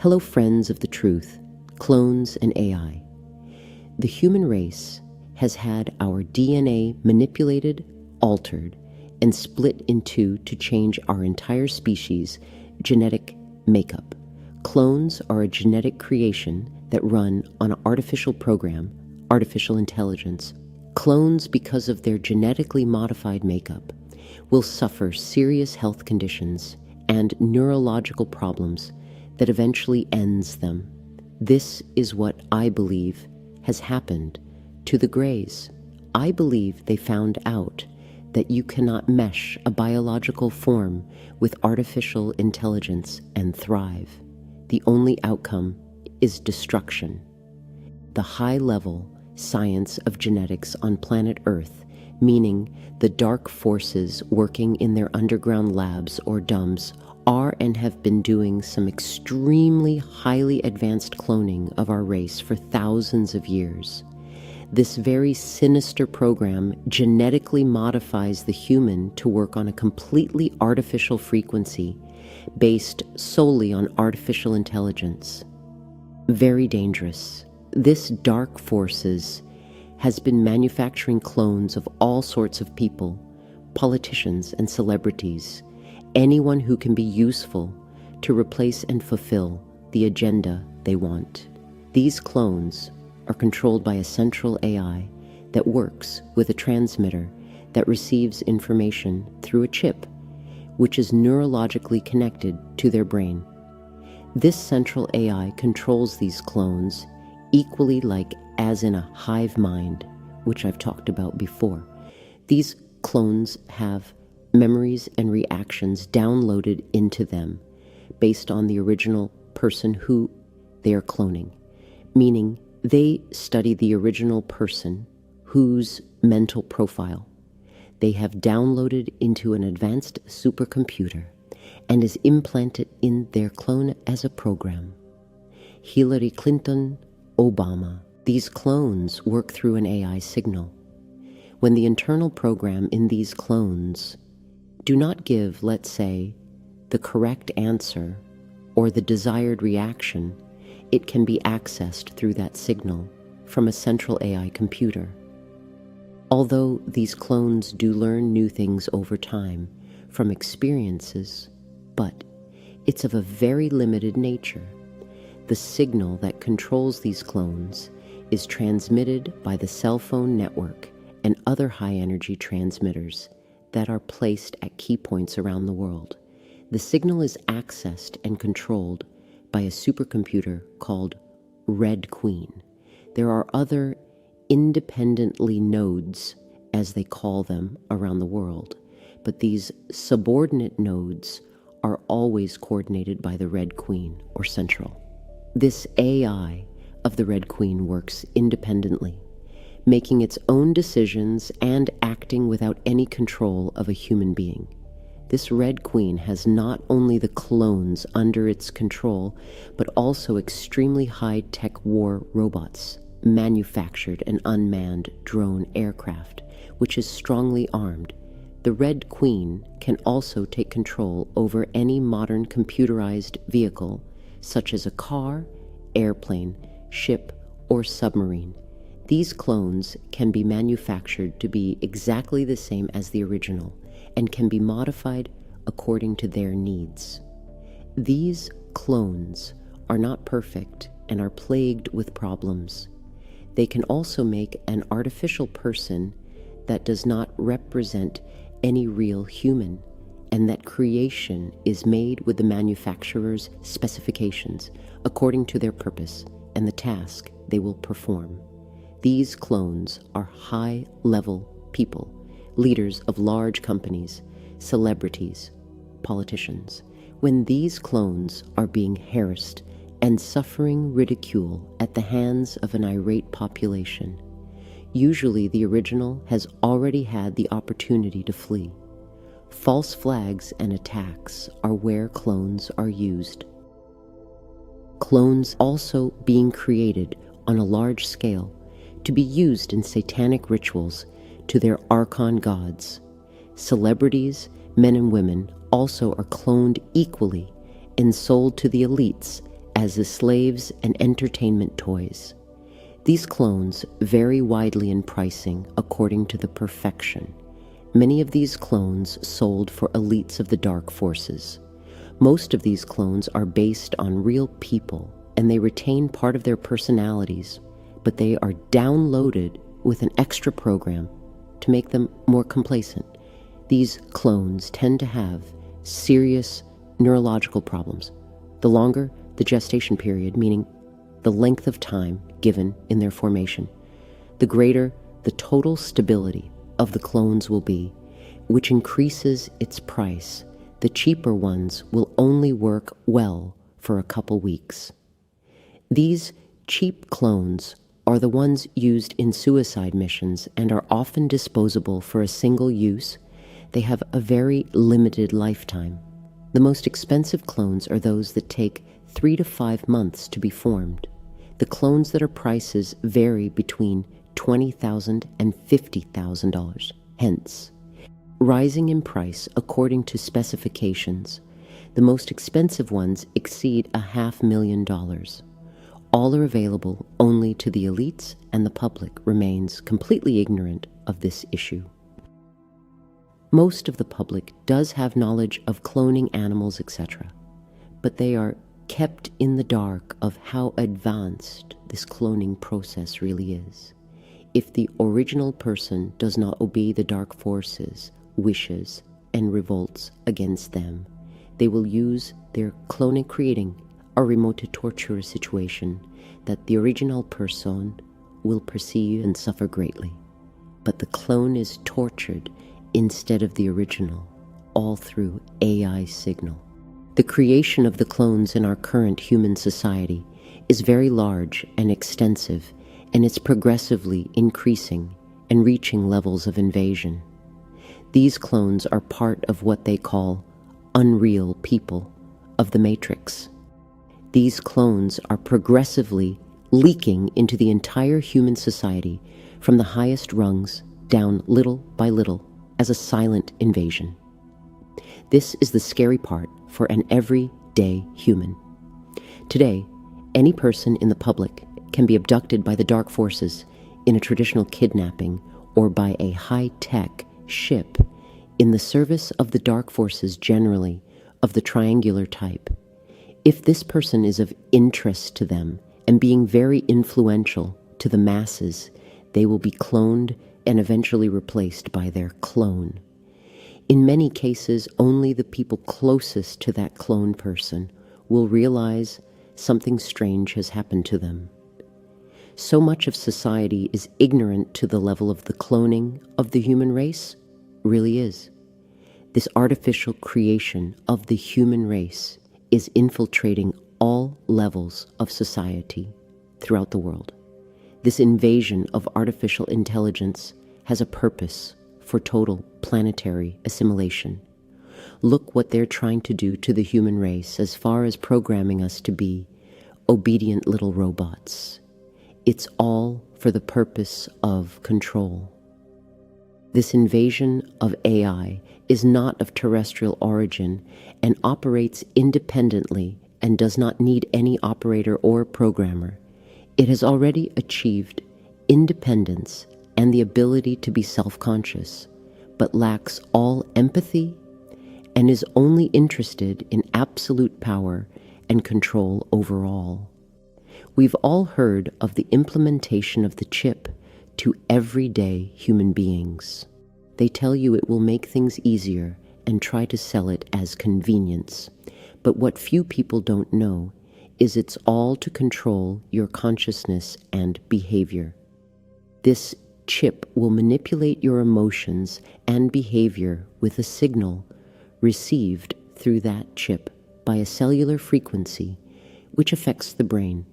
Hello, friends of the truth, clones and AI. The human race has had our DNA manipulated, altered, and split in two to change our entire species' genetic makeup. Clones are a genetic creation that run on an artificial program, artificial intelligence. Clones, because of their genetically modified makeup, will suffer serious health conditions and neurological problems that eventually ends them. This is what I believe has happened to the Greys. I believe they found out that you cannot mesh a biological form with artificial intelligence and thrive. The only outcome is destruction. The high-level science of genetics on planet Earth, meaning the dark forces working in their underground labs or dumps, are and have been doing some extremely highly advanced cloning of our race for thousands of years. This very sinister program genetically modifies the human to work on a completely artificial frequency based solely on artificial intelligence. Very dangerous. This dark forces has been manufacturing clones of all sorts of people, politicians and celebrities, anyone who can be useful to replace and fulfill the agenda they want. These clones are controlled by a central AI that works with a transmitter that receives information through a chip, which is neurologically connected to their brain. This central AI controls these clones equally like as in a hive mind, which I've talked about before. These clones have memories and reactions downloaded into them based on the original person who they are cloning, meaning they study the original person whose mental profile they have downloaded into an advanced supercomputer and is implanted in their clone as a program. Hillary Clinton, Obama, these clones work through an AI signal. When the internal program in these clones do not give, let's say, the correct answer or the desired reaction, it can be accessed through that signal from a central AI computer. Although these clones do learn new things over time from experiences, but it's of a very limited nature. The signal that controls these clones is transmitted by the cell phone network and other high-energy transmitters that are placed at key points around the world. The signal is accessed and controlled by a supercomputer called Red Queen. There are other independently nodes, as they call them, around the world, but these subordinate nodes are always coordinated by the Red Queen, or Central. This AI of the Red Queen works independently, making its own decisions and acting without any control of a human being. This Red Queen has not only the clones under its control, but also extremely high-tech war robots, manufactured and unmanned drone aircraft, which is strongly armed. The Red Queen can also take control over any modern computerized vehicle, such as a car, airplane, ship, or submarine. These clones can be manufactured to be exactly the same as the original and can be modified according to their needs. These clones are not perfect and are plagued with problems. They can also make an artificial person that does not represent any real human, and that creation is made with the manufacturer's specifications according to their purpose and the task they will perform. These clones are high-level people, leaders of large companies, celebrities, politicians. When these clones are being harassed and suffering ridicule at the hands of an irate population, usually the original has already had the opportunity to flee. False flags and attacks are where clones are used. Clones also being created on a large scale to be used in satanic rituals to their archon gods. Celebrities, men and women, also are cloned equally and sold to the elites as the slaves and entertainment toys. These clones vary widely in pricing according to the perfection. Many of these clones sold for elites of the dark forces. Most of these clones are based on real people, and they retain part of their personalities, but they are downloaded with an extra program to make them more complacent. These clones tend to have serious neurological problems. The longer the gestation period, meaning the length of time given in their formation, the greater the total stability of the clones will be, which increases its price. The cheaper ones will only work well for a couple weeks. These cheap clones are the ones used in suicide missions and are often disposable for a single use. They have a very limited lifetime. The most expensive clones are those that take 3 to 5 months to be formed. The clones that are prices vary between $20,000 and $50,000, hence rising in price according to specifications. The most expensive ones exceed $500,000. All are available only to the elites, and the public remains completely ignorant of this issue. Most of the public does have knowledge of cloning animals, etc., but they are kept in the dark of how advanced this cloning process really is. If the original person does not obey the dark forces, wishes, and revolts against them, they will use their cloning, creating a remote torture situation that the original person will perceive and suffer greatly. But the clone is tortured instead of the original, all through AI signal. The creation of the clones in our current human society is very large and extensive, and it's progressively increasing and reaching levels of invasion. These clones are part of what they call unreal people of the Matrix. These clones are progressively leaking into the entire human society from the highest rungs down little by little as a silent invasion. This is the scary part for an everyday human. Today, any person in the public can be abducted by the dark forces in a traditional kidnapping or by a high-tech ship in the service of the dark forces, generally of the triangular type. If this person is of interest to them and being very influential to the masses, they will be cloned and eventually replaced by their clone. In many cases, only the people closest to that clone person will realize something strange has happened to them. So much of society is ignorant to the level of the cloning of the human race really is. This artificial creation of the human race is infiltrating all levels of society throughout the world. This invasion of artificial intelligence has a purpose for total planetary assimilation. Look what they're trying to do to the human race as far as programming us to be obedient little robots. It's all for the purpose of control. This invasion of AI is not of terrestrial origin and operates independently and does not need any operator or programmer. It has already achieved independence and the ability to be self-conscious, but lacks all empathy and is only interested in absolute power and control over all. We've all heard of the implementation of the chip to everyday human beings. They tell you it will make things easier and try to sell it as convenience. But what few people don't know is it's all to control your consciousness and behavior. This chip will manipulate your emotions and behavior with a signal received through that chip by a cellular frequency which affects the brain.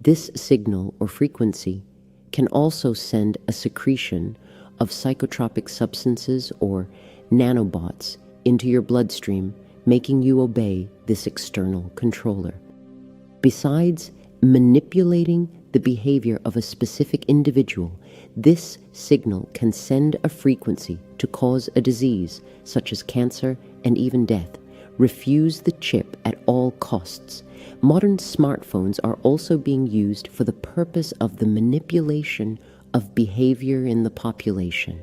This signal or frequency can also send a secretion of psychotropic substances or nanobots into your bloodstream, making you obey this external controller. Besides manipulating the behavior of a specific individual, this signal can send a frequency to cause a disease such as cancer and even death, Refuse the chip at all costs. Modern smartphones are also being used for the purpose of the manipulation of behavior in the population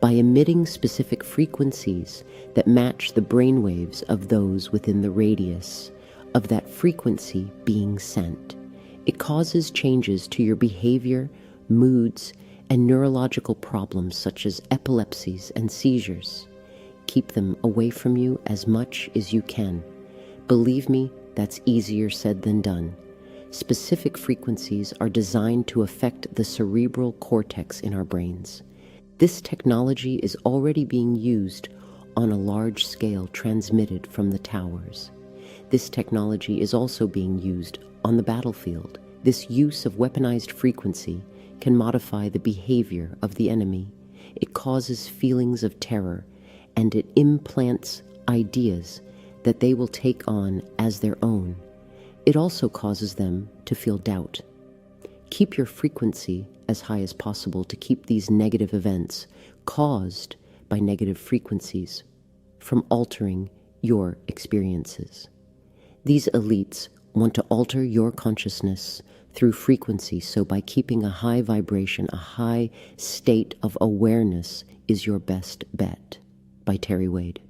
by emitting specific frequencies that match the brainwaves of those within the radius of that frequency being sent. It causes changes to your behavior, moods, and neurological problems such as epilepsies and seizures. Keep them away from you as much as you can. Believe me, that's easier said than done. Specific frequencies are designed to affect the cerebral cortex in our brains. This technology is already being used on a large scale, transmitted from the towers. This technology is also being used on the battlefield. This use of weaponized frequency can modify the behavior of the enemy. It causes feelings of terror, and it implants ideas that they will take on as their own. It also causes them to feel doubt. Keep your frequency as high as possible to keep these negative events caused by negative frequencies from altering your experiences. These elites want to alter your consciousness through frequency, so by keeping a high vibration, a high state of awareness is your best bet. By Terry Wade.